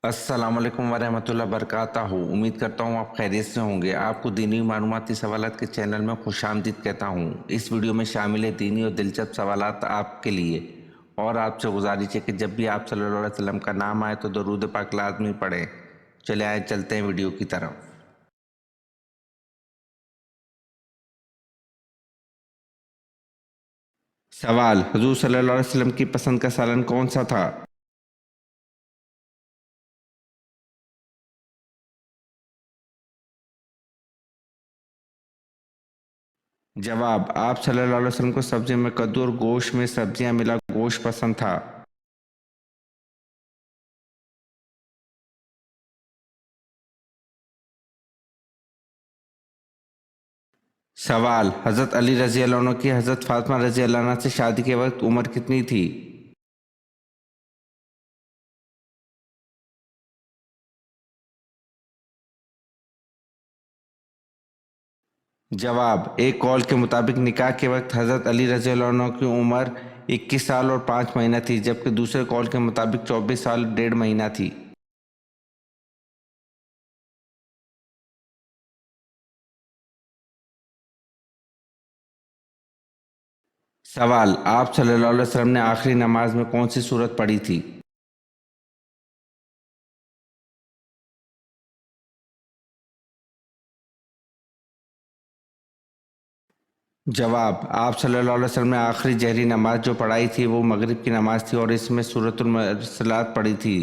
अस्सलाम वालेकुम वरहमतुल्लाहि वबरकातुहू। उम्मीद करता हूँ आप खैरियत से होंगे। आपको दीनी मालूमाती सवालात के चैनल में खुशामदीद कहता हूँ। इस वीडियो में शामिल है दीनी और दिलचस्प सवालात आपके लिए। और आपसे गुजारिश है कि जब भी आप सल्लल्लाहु अलैहि वसल्लम का नाम आए तो दरूद पाक लाज़मी पढ़ें। चले आए चलते हैं वीडियो की तरफ। सवाल: हुजूर सल्लल्लाहु अलैहि वसल्लम की पसंद का सालन कौन सा था? जवाब: आप सल्लल्लाहु अलैहि वसल्लम को सब्जी में कद्दू और गोश्त में सब्जियां मिला गोश्त पसंद था। सवाल: हज़रत अली रज़ी अल्लाह अन्हु की हज़रत फ़ातिमा रज़ी अल्लाह अन्हा से शादी के वक्त उम्र कितनी थी? जवाब: एक कौल के मुताबिक निकाह के वक्त हज़रत अली रज़ी अल्लाह अन्हु की उम्र 21 साल और 5 महीना थी, जबकि दूसरे कौल के मुताबिक 24 साल 1.5 महीना थी। सवाल: आप सल्लल्लाहु अलैहि वसल्लम ने आखिरी नमाज में कौन सी सूरत पढ़ी थी? जवाब: आप सल्लल्लाहु अलैहि वसल्लम ने आखिरी जहरी नमाज जो पढ़ाई थी वो मगरिब की नमाज थी और इसमें सूरतुल मुरसलात पढ़ी थी।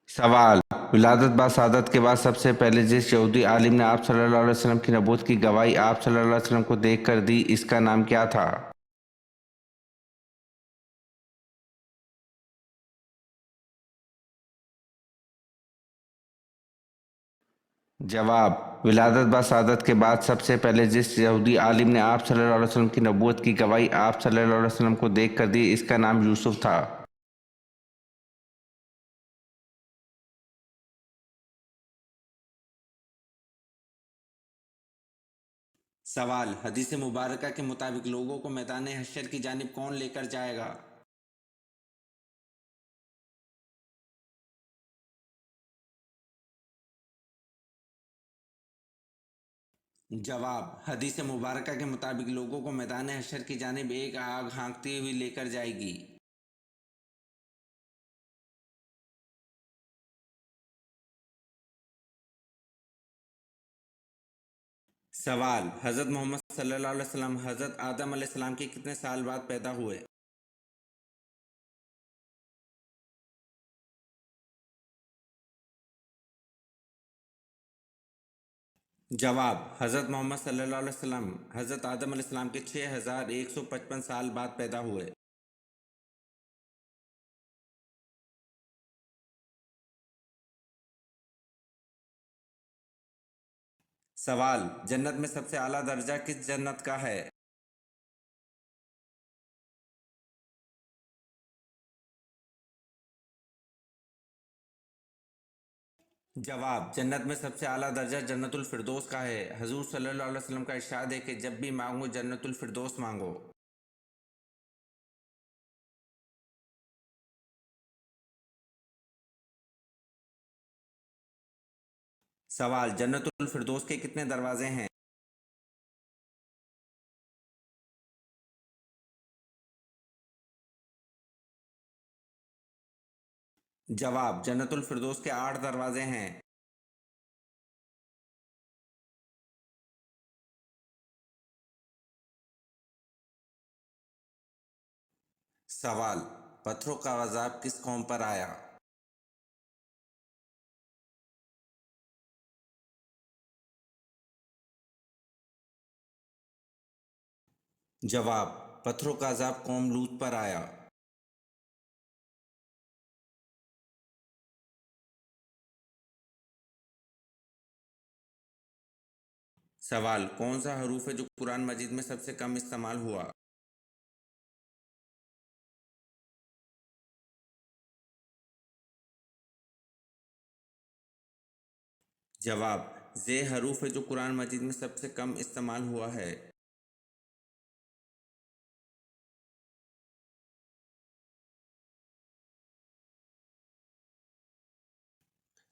सवाल: विलादत बा सादत के बाद सबसे पहले जिस यहूदी आलिम ने आप सल्लल्लाहु अलैहि वसल्लम की नबूवत की गवाही आप सल्लल्लाहु अलैहि वसल्लम को देख कर दी, इसका नाम क्या था? जवाब: विलादत बा सादत के बाद सबसे पहले जिस यहूदी आलिम ने आप सल्लल्लाहु अलैहि वसल्लम की नबूवत की गवाही आप सल्लल्लाहु अलैहि वसल्लम को देख कर दी, इसका नाम यूसुफ था। सवाल: हदीस मुबारका के मुताबिक लोगों को मैदान हश्र की जानिब कौन लेकर जाएगा? जवाब: हदीस मुबारका के मुताबिक लोगों को मैदान हश्र की जानिब एक आग हाँकती हुई लेकर जाएगी। सवाल: हज़रत मोहम्मद सल्लल्लाहु अलैहि वसल्लम हज़रत आदम अलैहिस्सलाम के कितने साल बाद पैदा हुए? जवाब: हज़रत मोहम्मद सल्लल्लाहु अलैहि वसल्लम हज़रत आदम अलैहिस्सलाम के 6155 साल बाद पैदा हुए। सवाल: जन्नत में सबसे आला दर्जा किस जन्नत का है? जवाब: जन्नत में सबसे आला दर्जा जन्नतुल फिरदौस का है। हजूर सल्लल्लाहु अलैहि वसल्लम का इरशाद है कि जब भी मांगो जन्नतुल फिरदौस मांगो। सवाल: जन्नतुल फिरदौस के कितने दरवाजे हैं? जवाब: जन्नतुल फिरदौस के 8 दरवाजे हैं। सवाल: पत्थरों का अजाब किस कौम पर आया? जवाब: पत्थरों का अजाब कौम लूत पर आया। सवाल: कौन सा हरूफ है जो कुरान मजीद में सबसे कम इस्तेमाल हुआ? जवाब: जे हरूफ है जो कुरान मजीद में सबसे कम इस्तेमाल हुआ है।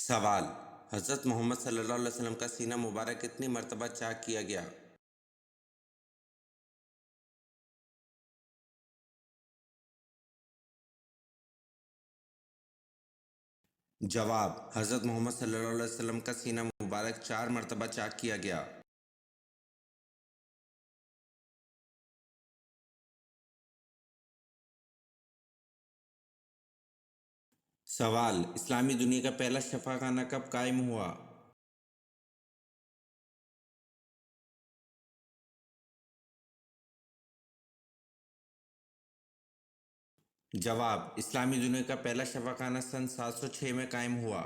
सवाल: हज़रत मोहम्मद सल्लल्लाहु अलैहि वसल्लम का सीना मुबारक कितनी मरतबा चाक किया गया? जवाब: हज़रत मोहम्मद सल्लल्लाहु अलैहि वसल्लम का सीना मुबारक 4 मरतबा चाक किया गया। सवाल: इस्लामी दुनिया का पहला शफ़ाखाना कब कायम हुआ? जवाब: इस्लामी दुनिया का पहला शफ़ाखाना सन 706 में कायम हुआ।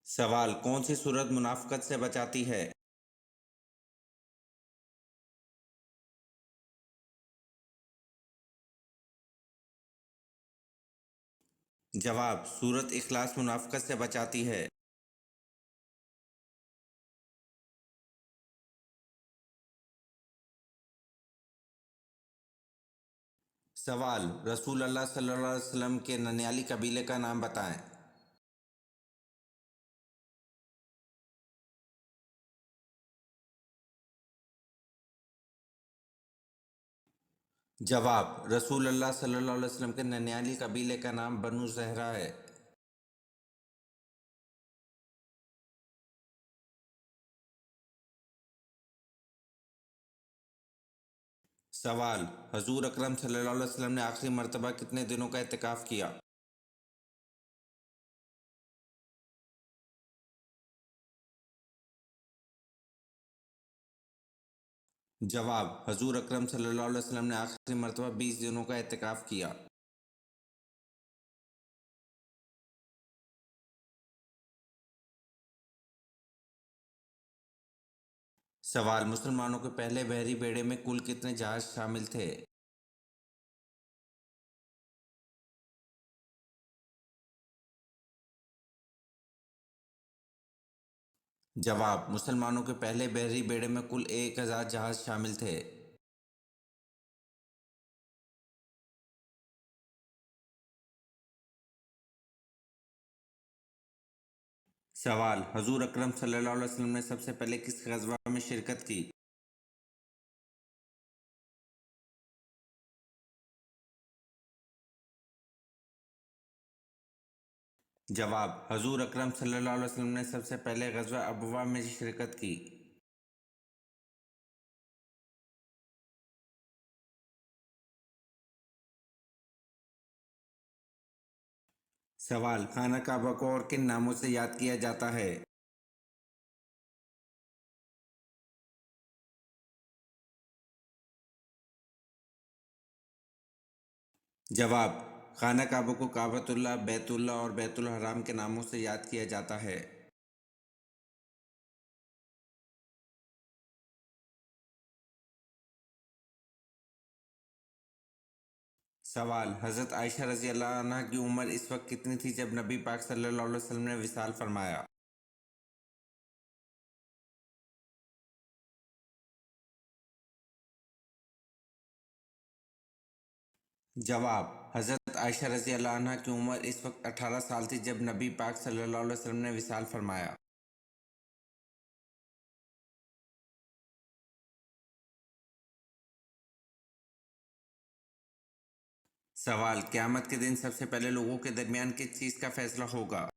सवाल: कौन सी सूरत मुनाफ़क़त से बचाती है? जवाब: सूरत इखलास मुनाफ़क़त से बचाती है। सवाल: रसूल अल्लाह सल्लल्लाहु अलैहि वसल्लम के ननियाली कबीले का नाम बताएं। जवाब: रसूल अल्लाह सल्लल्लाहु अलैहि वसल्लम के ननियाली कबीले का नाम बनु ज़हरा है। सवाल: हजूर अकरम सल्लल्लाहु अलैहि वसल्लम ने आखिरी मर्तबा कितने दिनों का इत्तिकाफ़ किया? जवाब: हजूर अकरम सल्लल्लाहु अलैहि वसल्लम ने आखिरी मर्तबा 20 दिनों का इत्तिकाफ़ किया। सवाल: मुसलमानों के पहले बहरी बेड़े में कुल कितने जहाज़ शामिल थे? जवाब: मुसलमानों के पहले बहरी बेड़े में कुल 1000 जहाज़ शामिल थे। सवाल: हजूर अकरम सल्लल्लाहु अलैहि वसल्लम ने सबसे पहले किस ग़ज़वा में शिरकत की? जवाब: हजूर अकरम सल्लल्लाहु अलैहि वसल्लम ने सबसे पहले ग़ज़वा अबवा में शिरकत की। सवाल: खाना काबा को और किन नामों से याद किया जाता है? जवाब: खाना काबा को काबतुल्लाह, बैतुल्लाह और बैतुल हराम के नामों से याद किया जाता है। सवाल: हज़रत आयशा रज़ी अल्लाह अन्हा की उम्र इस वक्त कितनी थी जब नबी पाक सल्लल्लाहु अलैहि वसल्लम ने विसाल फरमाया? जवाब: हज़रत आयशा रज़ी अल्लाह अन्हा की उम्र इस वक्त 18 साल थी जब नबी पाक सल्लल्लाहु अलैहि वसल्लम ने विसाल फरमाया। सवाल: क़यामत के दिन सबसे पहले लोगों के दरमियान किस चीज़ का फैसला होगा?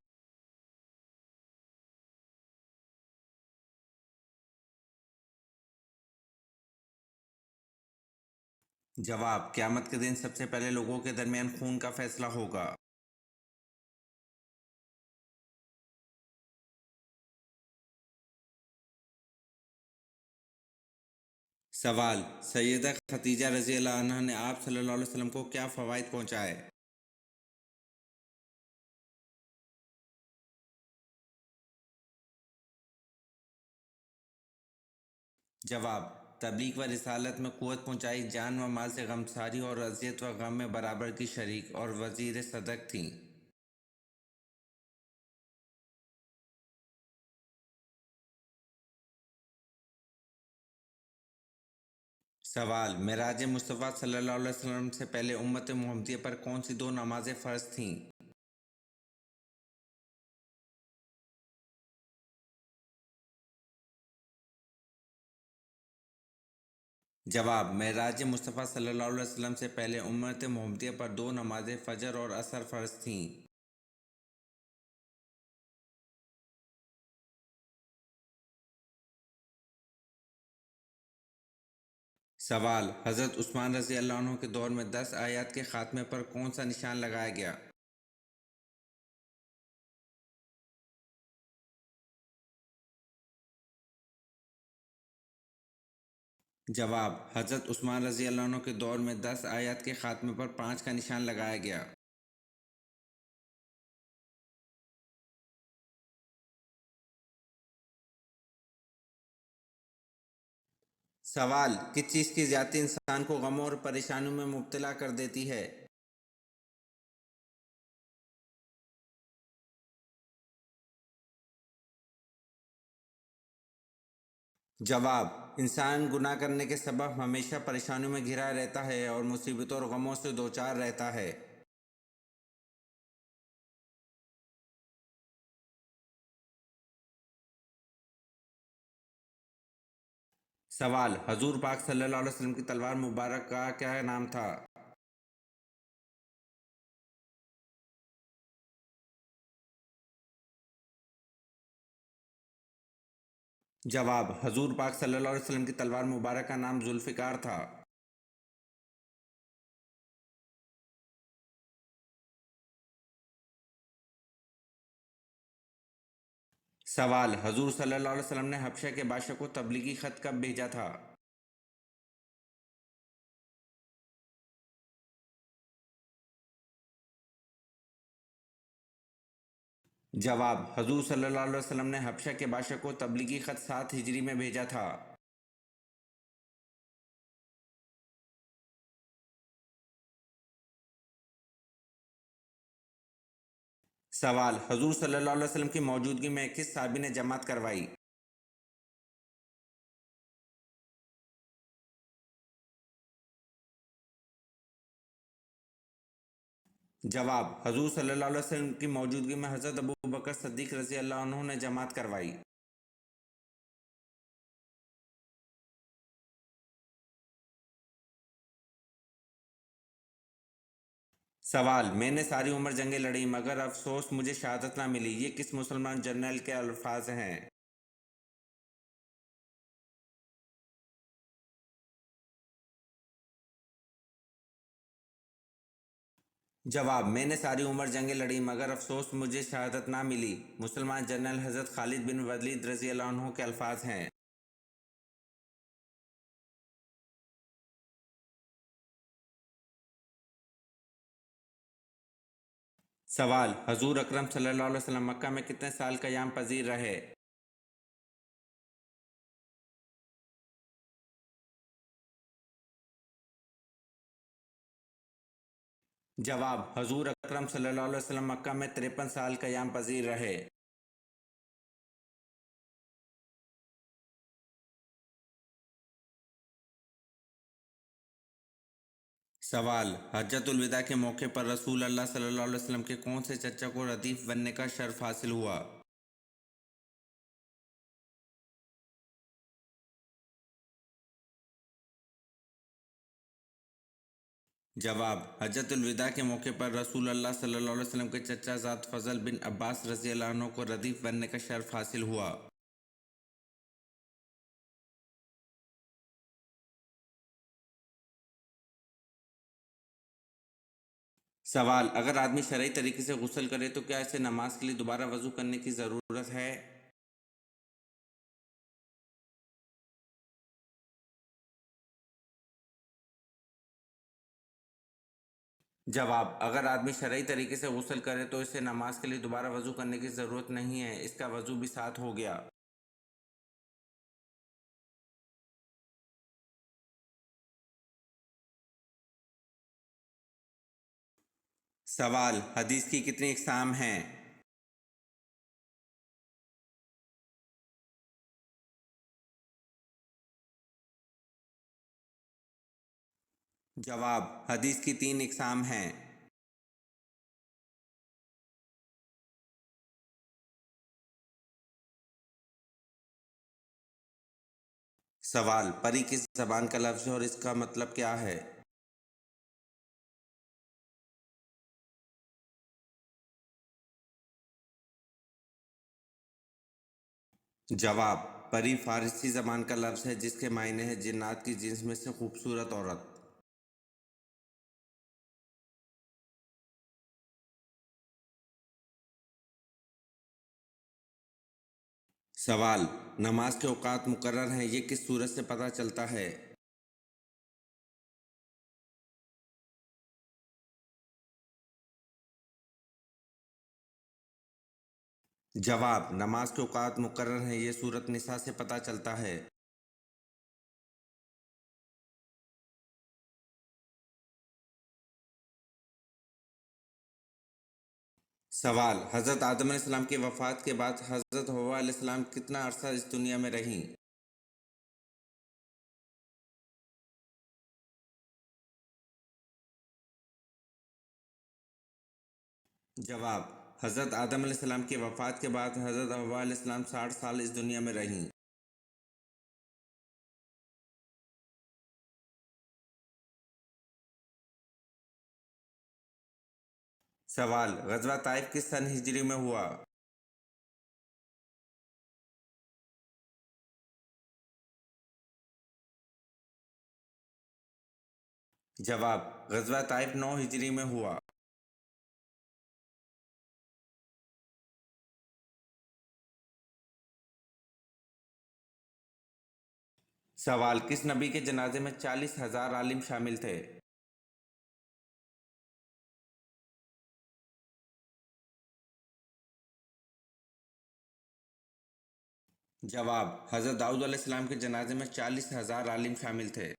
जवाब: क़यामत के दिन सबसे पहले लोगों के दरमियान खून का फैसला होगा। सवाल: सैयदा खतीजा रज़ी अल्लाह अन्हा ने आप सल्लल्लाहु अलैहि वसल्लम को क्या फ़वाइद पहुँचाए? जवाब: तबलीग व रिसालत में क़ुव्वत पहुँचाई, जान व माल से गमसारी और अज़ियत व गम में बराबर की शरीक और वज़ीर सदक़ थीं। सवाल: मेराज मुस्तफ़ा सल्लल्लाहु अलैहि वसल्लम से पहले उम्मत मुहम्मदिया पर कौन सी दो नमाजें फ़र्ज थीं? जवाब: मेराज मुस्तफ़ा सल्लल्लाहु अलैहि वसल्लम से पहले उम्मत मुहम्मदिया पर दो नमाजें फ़जर और असर फ़र्ज थीं। सवाल: हज़रत उस्मान रज़ी अल्लाह अन्हु के दौर में 10 आयत के ख़ात्मे पर कौन सा निशान लगाया गया? जवाब: हज़रत उस्मान रज़ी अल्लाह अन्हु के दौर में 10 आयत के ख़ात्मे पर 5 का निशान लगाया गया। सवाल: किस चीज़ की ज़्यादती इंसान को गमों और परेशानियों में मुब्तला कर देती है? जवाब: इंसान गुनाह करने के सबब हमेशा परेशानियों में घिरा रहता है और मुसीबतों और गमों से दो चार रहता है। सवाल: हजूर पाक सल्लल्लाहु अलैहि वसल्लम की तलवार मुबारक का क्या नाम था? जवाब: हजूर पाक सल्लल्लाहु अलैहि वसल्लम की तलवार मुबारक का नाम जुल्फ़िकार था। सवाल: हजूर सल्लल्लाहु अलैहि वसल्लम ने हबशा के बादशाह को तबलीगी ख़त कब भेजा था? जवाब: हजूर सल्लल्लाहु अलैहि वसल्लम ने हबशा के बादशाह को तबलीगी ख़त 7 हिजरी में भेजा था। सवाल: हजूर सल्लल्लाहु अलैहि वसल्लम की मौजूदगी में किस साहबी ने जमात करवाई? जवाब: हजूर सल्लल्लाहु अलैहि वसल्लम की मौजूदगी में हज़रत अबू बकर सिद्दीक़ रज़ी अल्लाह अन्हु ने जमात करवाई। सवाल: मैंने सारी उम्र जंगें लड़ी मगर अफसोस मुझे शहादत ना मिली, ये किस मुसलमान जनरल के अल्फाज हैं? जवाब: मैंने सारी उम्र जंगें लड़ी मगर अफसोस मुझे शहादत ना मिली, मुसलमान जनरल हज़रत खालिद बिन वलीद रज़ी अल्लाह अन्हु के अल्फाज हैं। सवाल: हजूर अकरम सल्लल्लाहु अलैहि वसल्लम मक्का में कितने साल क़याम पज़ीर रहे? जवाब: हजूर अकरम सल्लल्लाहु अलैहि वसल्लम मक्का में 53 साल क़याम पज़ीर रहे। सवाल: हज्जतुल विदा के मौके पर रसूल अल्लाह सल्लल्लाहु अलैहि वसल्लम के कौन से चचा को रदीफ बनने का शर्फ हासिल हुआ? जवाब: हज्जतुल विदा के मौके पर रसूल अल्लाह सल्लल्लाहु अलैहि वसल्लम के चचा ज़ात फ़ज़ल बिन अब्बास रज़ी अल्लाह अन्हु को रदीफ बनने का शर्फ हासिल हुआ। सवाल: अगर आदमी शरई तरीके से गुस्ल करे तो क्या इसे नमाज के लिए दोबारा वज़ू करने की ज़रूरत है? जवाब: अगर आदमी शरई तरीके से गुस्ल करे तो इसे नमाज के लिए दोबारा वज़ू करने की ज़रूरत नहीं है, इसका वज़ू भी साथ हो गया। सवाल: हदीस की कितनी इक़साम हैं? جواب: حدیث کی 3 اقسام ہیں۔ سوال: پری کس زبان کا لفظ ہے اور اس کا مطلب کیا ہے؟ جواب: پری فارسی زبان کا لفظ ہے جس کے معنی ہے جنات کی جنس میں سے خوبصورت عورت۔ سوال: نماز کے اوقات مقرر ہیں، یہ کس صورت سے پتہ چلتا ہے؟ جواب: نماز کے اوقات مقرر ہیں، یہ سورۃ نساء سے پتہ چلتا ہے۔ سوال: حضرت آدم علیہ السلام کی وفات کے بعد حضرت حوا علیہ السلام کتنا عرصہ اس دنیا میں رہیں؟ جواب: حضرت آدم علیہ السلام کی وفات کے بعد حضرت حوا علیہ السلام 60 سال اس دنیا میں رہیں۔ سوال: غزوہ طائف کس سن ہجری میں ہوا؟ جواب: غزوہ طائف 9 ہجری میں ہوا۔ سوال: کس نبی کے جنازے میں 40,000 عالم شامل تھے؟ جواب: حضرت داؤد علیہ السلام کے جنازے میں 40,000 عالم شامل تھے۔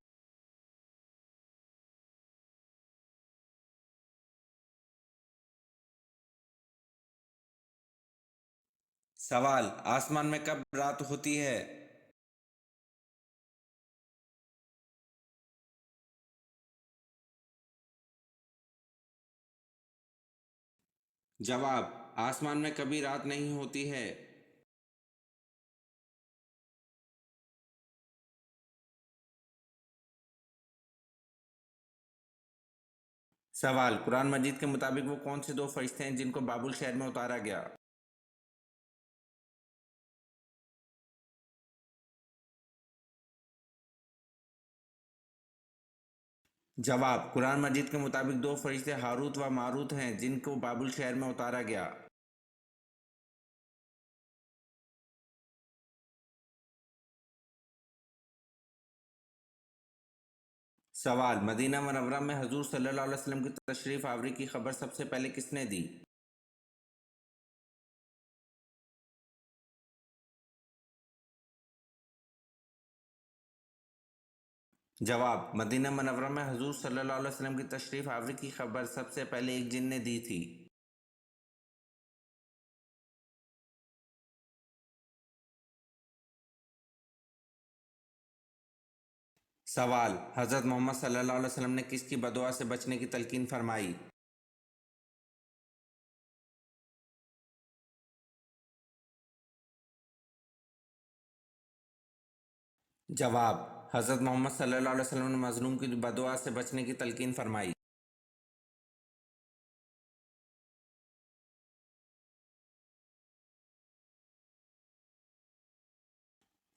سوال: آسمان میں کب رات ہوتی ہے؟ جواب: آسمان میں کبھی رات نہیں ہوتی ہے۔ سوال: قرآن مجید کے مطابق وہ کون سے 2 فرشتے ہیں جن کو بابل شہر میں اتارا گیا؟ جواب: قرآن مجید کے مطابق 2 فرشتے ہاروت و ماروت ہیں جن کو بابل شہر میں اتارا گیا۔ سوال: مدینہ منورہ میں حضور صلی اللہ علیہ وسلم کی تشریف آوری کی خبر سب سے پہلے کس نے دی؟ جواب: مدینہ منورہ میں حضور صلی اللہ علیہ وسلم کی تشریف آوری کی خبر سب سے پہلے ایک جن نے دی تھی۔ سوال: حضرت محمد صلی اللہ علیہ وسلم نے کس کی بددعا سے بچنے کی تلقین فرمائی؟ جواب: حضرت محمد صلی اللہ علیہ وسلم نے مظلوم کی بددعا سے بچنے کی تلقین فرمائی۔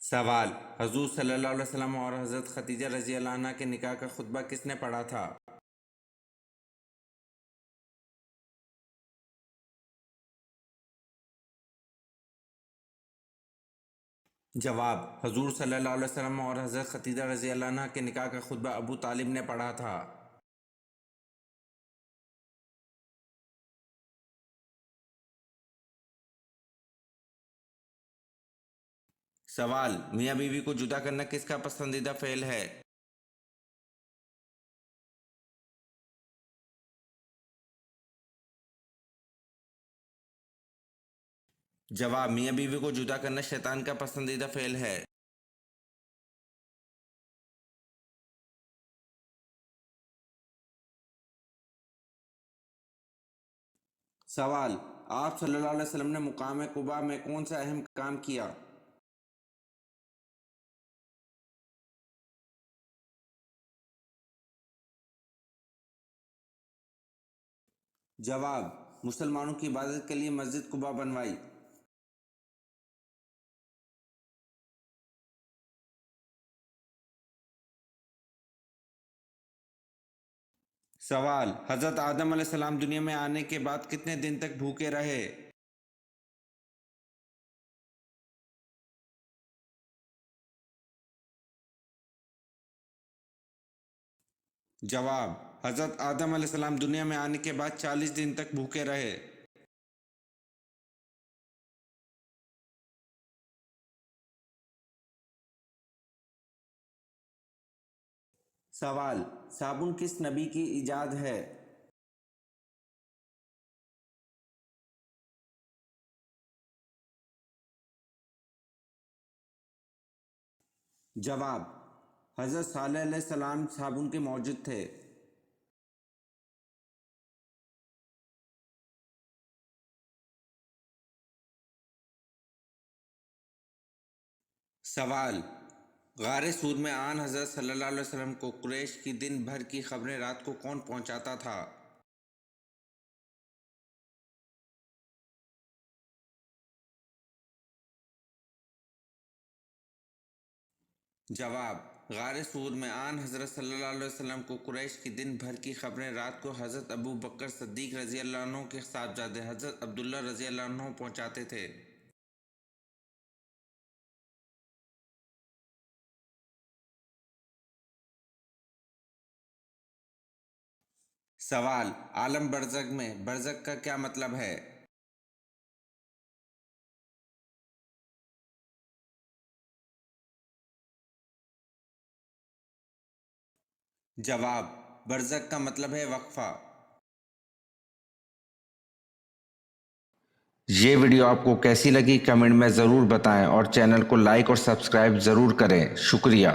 سوال: حضور صلی اللہ علیہ وسلم اور حضرت خدیجہ رضی اللہ عنہ کے نکاح کا خطبہ کس نے پڑھا تھا؟ جواب: حضور صلی اللہ علیہ وسلم اور حضرت خدیجہ رضی اللہ عنہ کے نکاح کا خطبہ ابو طالب نے پڑھا تھا۔ سوال: میاں بیوی کو جدا کرنا کس کا پسندیدہ فعل ہے؟ جواب: میاں بیوی کو جدا کرنا شیطان کا پسندیدہ فعل ہے۔ سوال: آپ صلی اللہ علیہ وسلم نے مقام قباء میں کون سا اہم کام کیا؟ جواب: مسلمانوں کی عبادت کے لیے مسجد قباء بنوائی۔ سوال: حضرت آدم علیہ السلام دنیا میں آنے کے بعد کتنے دن تک بھوکے رہے؟ جواب: حضرت آدم علیہ السلام دنیا میں آنے کے بعد 40 دن تک بھوکے رہے۔ سوال: صابن کس نبی کی ایجاد ہے؟ جواب: حضرت صالح علیہ السلام صابن کے موجد تھے۔ سوال: غار سور میں آن حضرت صلی اللہ علیہ وسلم کو قریش کی دن بھر کی خبریں رات کو کون پہنچاتا تھا؟ جواب: غار سور میں آن حضرت صلی اللہ علیہ وسلم کو قریش کی دن بھر کی خبریں رات کو حضرت ابو بکر صدیق رضی اللہ عنہ کے صاحبزادے حضرت عبداللہ رضی اللہ عنہ پہنچاتے تھے۔ سوال: عالم برزخ میں برزخ کا کیا مطلب ہے؟ جواب: برزخ کا مطلب ہے وقفہ۔ یہ ویڈیو آپ کو کیسی لگی کمنٹ میں ضرور بتائیں اور چینل کو لائک اور سبسکرائب ضرور کریں۔ شکریہ۔